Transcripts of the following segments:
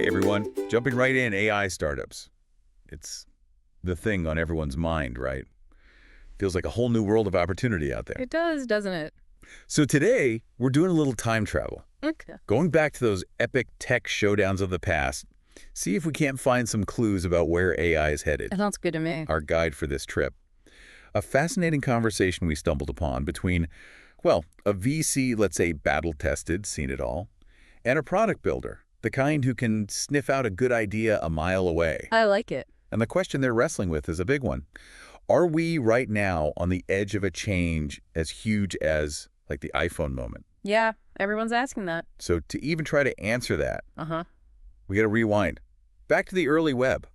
Hey everyone, jumping right in, AI startups. It's the thing on everyone's mind, right? Feels like a whole new world of opportunity out there. It does, doesn't it? So today, we're doing a little time travel. Okay. Going back to those epic tech showdowns of the past, see if we can't find some clues about where AI is headed. That sounds good to me. Our guide for this trip. A fascinating conversation we stumbled upon between, well, a VC, let's say battle-tested, seen it all, and a product builder, the kind who can sniff out a good idea a mile away. I like it. And the question they're wrestling with is a big one. Are we right now on the edge of a change as huge as, like, the iPhone moment? Yeah, everyone's asking that. So to even try to answer that, Uh-huh. we got to rewind. Back to the early web.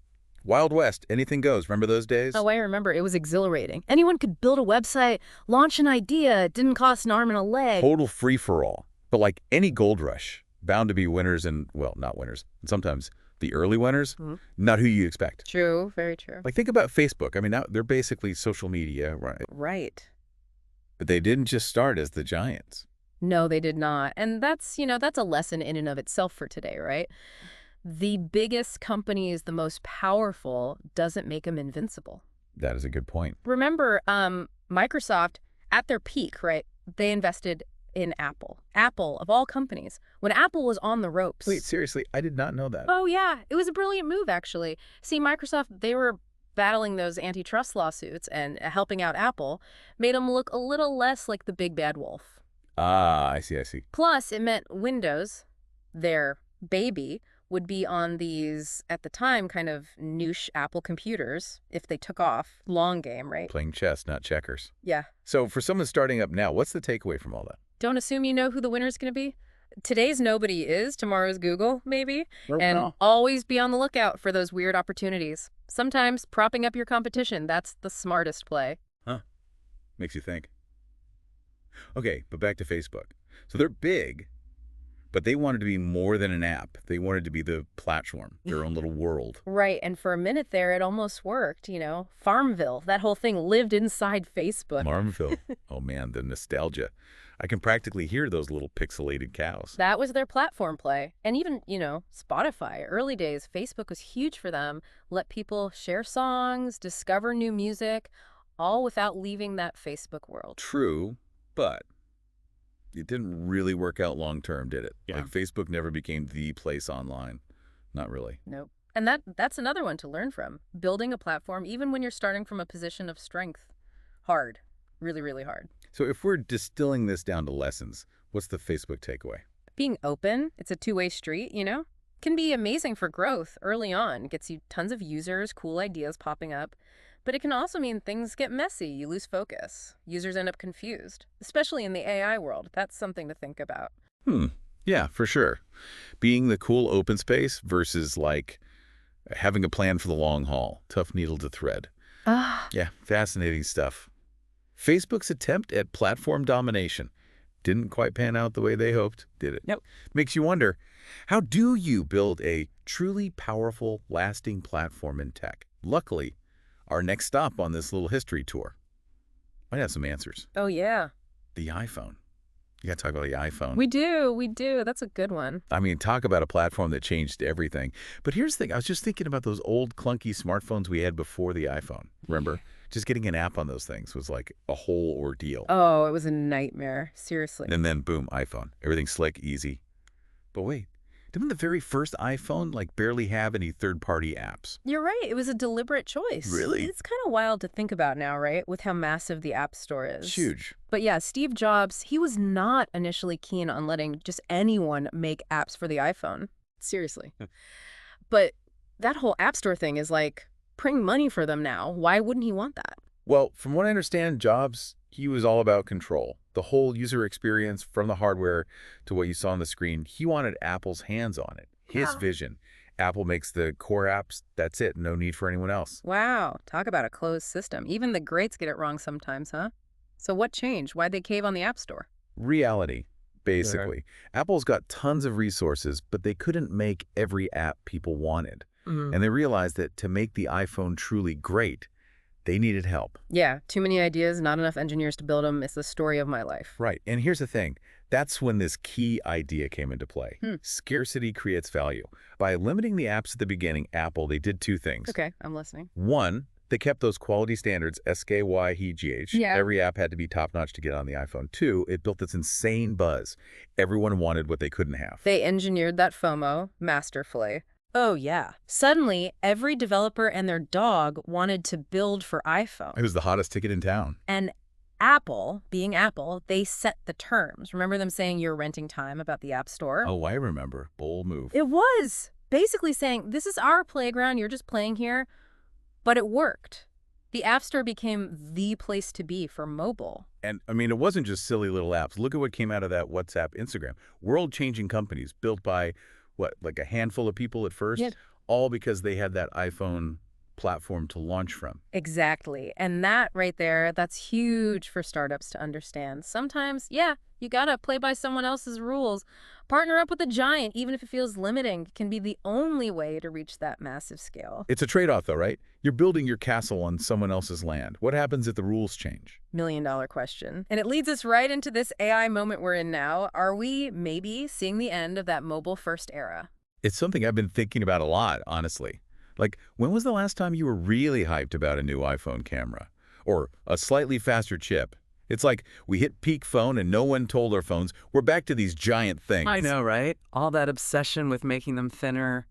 Wild West, anything goes. Remember those days? Oh, I remember. It was exhilarating. Anyone could build a website, launch an idea. It didn't cost an arm and a leg. Total free-for-all. But like any gold rush, bound to be winners and, well, not winners. And sometimes the early winners, not who you expect. True, very true. Like, think about Facebook. I mean, now they're basically social media, right? Right. But they didn't just start as the giants. No, they did not. And that's a lesson in and of itself for today, right? The biggest companies, the most powerful, doesn't make them invincible. That is a good point. Remember, Microsoft, at their peak, right, they invested in Apple. Apple, of all companies. When Apple was on the ropes. Wait, seriously, I did not know that. Oh, yeah. It was a brilliant move, actually. See, Microsoft, they were battling those antitrust lawsuits, and helping out Apple made them look a little less like the big bad wolf. Ah, I see. Plus, it meant Windows, their baby, would be on these, at the time, kind of niche Apple computers, if they took off. Long game, right? Playing chess, not checkers. Yeah. So for someone starting up now, what's the takeaway from all that? Don't assume you know who the winner's going to be. Today's nobody is, tomorrow's Google, maybe. And always be on the lookout for those weird opportunities. Sometimes propping up your competition, that's the smartest play. Huh. Makes you think. Okay, but back to Facebook. So they're big, but they wanted to be more than an app. They wanted to be the platform, their own little world. Right, and for a minute there, it almost worked, Farmville, that whole thing lived inside Facebook. Farmville. Oh man, the nostalgia. I can practically hear those little pixelated cows. That was their platform play. And even, Spotify, early days, Facebook was huge for them. Let people share songs, discover new music, all without leaving that Facebook world. True, but it didn't really work out long term, did it? Yeah. Like, Facebook never became the place online. Not really. Nope. And that's another one to learn from. Building a platform, even when you're starting from a position of strength. Hard. Really, really hard. So if we're distilling this down to lessons, what's the Facebook takeaway? Being open, it's a two-way street, can be amazing for growth early on. Gets you tons of users, cool ideas popping up. But it can also mean things get messy. You lose focus. Users end up confused, especially in the AI world. That's something to think about. Yeah, for sure. Being the cool open space versus, like, having a plan for the long haul. Tough needle to thread. Yeah, fascinating stuff. Facebook's attempt at platform domination didn't quite pan out the way they hoped, did it? Nope. Makes you wonder, how do you build a truly powerful, lasting platform in tech? Luckily, our next stop on this little history tour might have some answers. Oh, yeah. The iPhone. You got to talk about the iPhone. We do. That's a good one. I mean, talk about a platform that changed everything. But here's the thing. I was just thinking about those old clunky smartphones we had before the iPhone. Remember? Just getting an app on those things was like a whole ordeal. Oh, it was a nightmare. Seriously. And then, boom, iPhone. Everything's slick, easy. But wait, didn't the very first iPhone barely have any third-party apps? You're right. It was a deliberate choice. Really? It's kind of wild to think about now, right? With how massive the App Store is. It's huge. But yeah, Steve Jobs, he was not initially keen on letting just anyone make apps for the iPhone. Seriously. But that whole App Store thing is like printing money for them now. Why wouldn't he want that? Well, from what I understand, Jobs, he was all about control. The whole user experience from the hardware to what you saw on the screen, he wanted Apple's hands on it. His vision. Apple makes the core apps. That's it. No need for anyone else. Wow. Talk about a closed system. Even the greats get it wrong sometimes, huh? So what changed? Why'd they cave on the App Store? Reality, basically. Apple's got tons of resources, but they couldn't make every app people wanted. And they realized that to make the iPhone truly great, they needed help. Yeah, too many ideas, not enough engineers to build them. It's the story of my life. Right. And here's the thing. That's when this key idea came into play. Hmm. Scarcity creates value. By limiting the apps at the beginning, Apple, they did two things. Okay, I'm listening. One, they kept those quality standards, SKYHGH. Yeah. Every app had to be top-notch to get on the iPhone. Two, it built this insane buzz. Everyone wanted what they couldn't have. They engineered that FOMO masterfully. Oh, yeah. Suddenly, every developer and their dog wanted to build for iPhone. It was the hottest ticket in town. And Apple, being Apple, they set the terms. Remember them saying you're renting time about the App Store? Oh, I remember. Bold move. It was basically saying, this is our playground, you're just playing here. But it worked. The App Store became the place to be for mobile. And, I mean, it wasn't just silly little apps. Look at what came out of that WhatsApp, Instagram. World-changing companies built by, what, like a handful of people at first? Yep. All because they had that iPhone platform to launch from. Exactly. And that right there, that's huge for startups to understand. Sometimes, yeah, you gotta play by someone else's rules. Partner up with a giant, even if it feels limiting, can be the only way to reach that massive scale. It's a trade-off, though, right? You're building your castle on someone else's land. What happens if the rules change? Million-dollar question. And it leads us right into this AI moment we're in now. Are we maybe seeing the end of that mobile-first era? It's something I've been thinking about a lot, honestly. Like, when was the last time you were really hyped about a new iPhone camera? Or a slightly faster chip? It's like we hit peak phone and no one told our phones, we're back to these giant things. I know, right? All that obsession with making them thinner.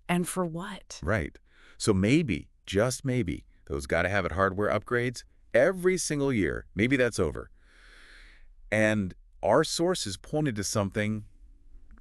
And for what? Right. So maybe, just maybe, those gotta-have-it hardware upgrades, every single year, maybe that's over. And our sources pointed to something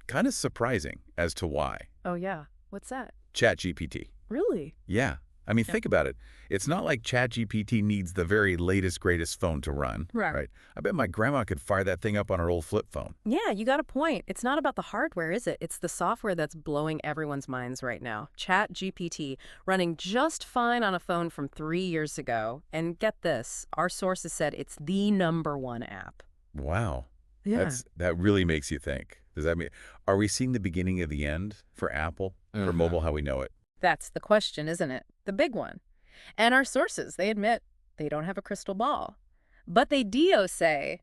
kind of surprising as to why. Oh, yeah. What's that? ChatGPT. Really? Yeah. I mean, think about it. It's not like ChatGPT needs the very latest, greatest phone to run. Right. I bet my grandma could fire that thing up on her old flip phone. Yeah, you got a point. It's not about the hardware, is it? It's the software that's blowing everyone's minds right now. ChatGPT, running just fine on a phone from 3 years ago. And get this, our sources said it's the #1 app. Wow. Yeah. That really makes you think. Does that mean, are we seeing the beginning of the end for Apple, for mobile how we know it? That's the question, isn't it? The big one. And our sources, they admit they don't have a crystal ball. But they do say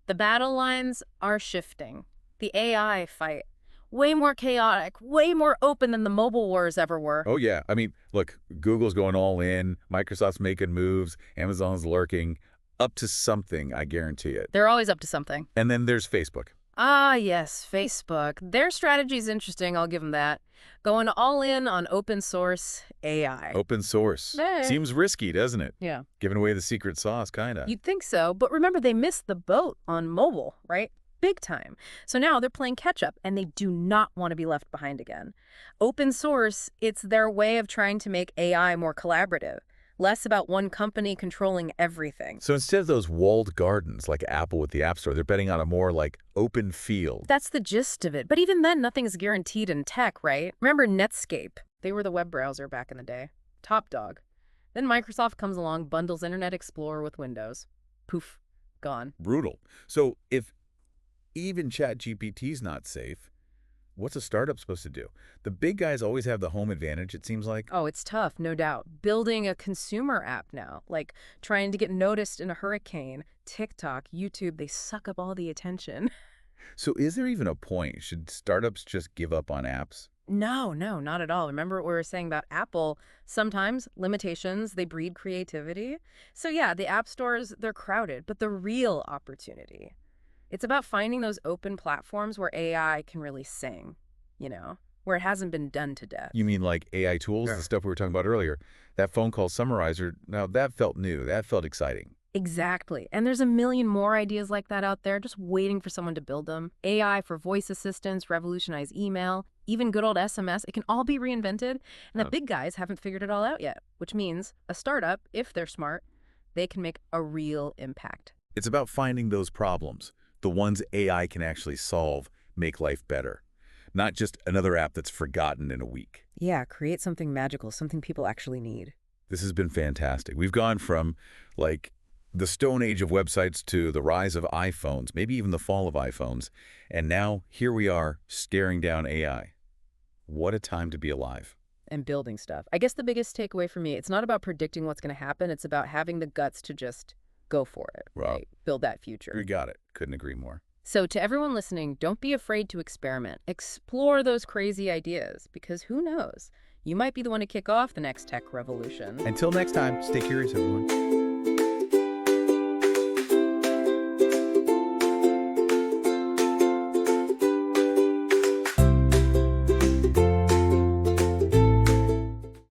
the battle lines are shifting. The AI fight, way more chaotic, way more open than the mobile wars ever were. Oh, yeah. I mean, look, Google's going all in, Microsoft's making moves, Amazon's lurking, up to something, I guarantee it. They're always up to something. And then there's Facebook. Ah, yes, Facebook. Their strategy is interesting, I'll give them that. Going all in on open source AI. Open source. Hey. Seems risky, doesn't it? Yeah. Giving away the secret sauce, kind of. You'd think so, but remember they missed the boat on mobile, right? Big time. So now they're playing catch up and they do not want to be left behind again. Open source, it's their way of trying to make AI more collaborative. Less about one company controlling everything. So instead of those walled gardens like Apple with the App Store, they're betting on a more like open field. That's the gist of it. But even then, nothing's guaranteed in tech, right? Remember Netscape? They were the web browser back in the day. Top dog. Then Microsoft comes along, bundles Internet Explorer with Windows. Poof. Gone. Brutal. So if even ChatGPT's not safe, what's a startup supposed to do? The big guys always have the home advantage, it seems like. Oh, it's tough, no doubt. Building a consumer app now, like trying to get noticed in a hurricane. TikTok, YouTube, they suck up all the attention. So is there even a point? Should startups just give up on apps? No, not at all. Remember what we were saying about Apple? Sometimes limitations, they breed creativity. So yeah, the app stores, they're crowded, but the real opportunity, it's about finding those open platforms where AI can really sing, where it hasn't been done to death. You mean like AI tools, the stuff we were talking about earlier? That phone call summarizer, now that felt new. That felt exciting. Exactly. And there's a million more ideas like that out there, just waiting for someone to build them. AI for voice assistants, revolutionize email, even good old SMS, it can all be reinvented. And the big guys haven't figured it all out yet, which means a startup, if they're smart, they can make a real impact. It's about finding those problems, the ones AI can actually solve, make life better. Not just another app that's forgotten in a week. Yeah, create something magical, something people actually need. This has been fantastic. We've gone from, like, the stone age of websites to the rise of iPhones, maybe even the fall of iPhones. And now, here we are, staring down AI. What a time to be alive. And building stuff. I guess the biggest takeaway for me, it's not about predicting what's going to happen. It's about having the guts to just go for it, Wow. right? Build that future. You got it. Couldn't agree more. So to everyone listening, don't be afraid to experiment. Explore those crazy ideas, because who knows? You might be the one to kick off the next tech revolution. Until next time, stay curious, everyone.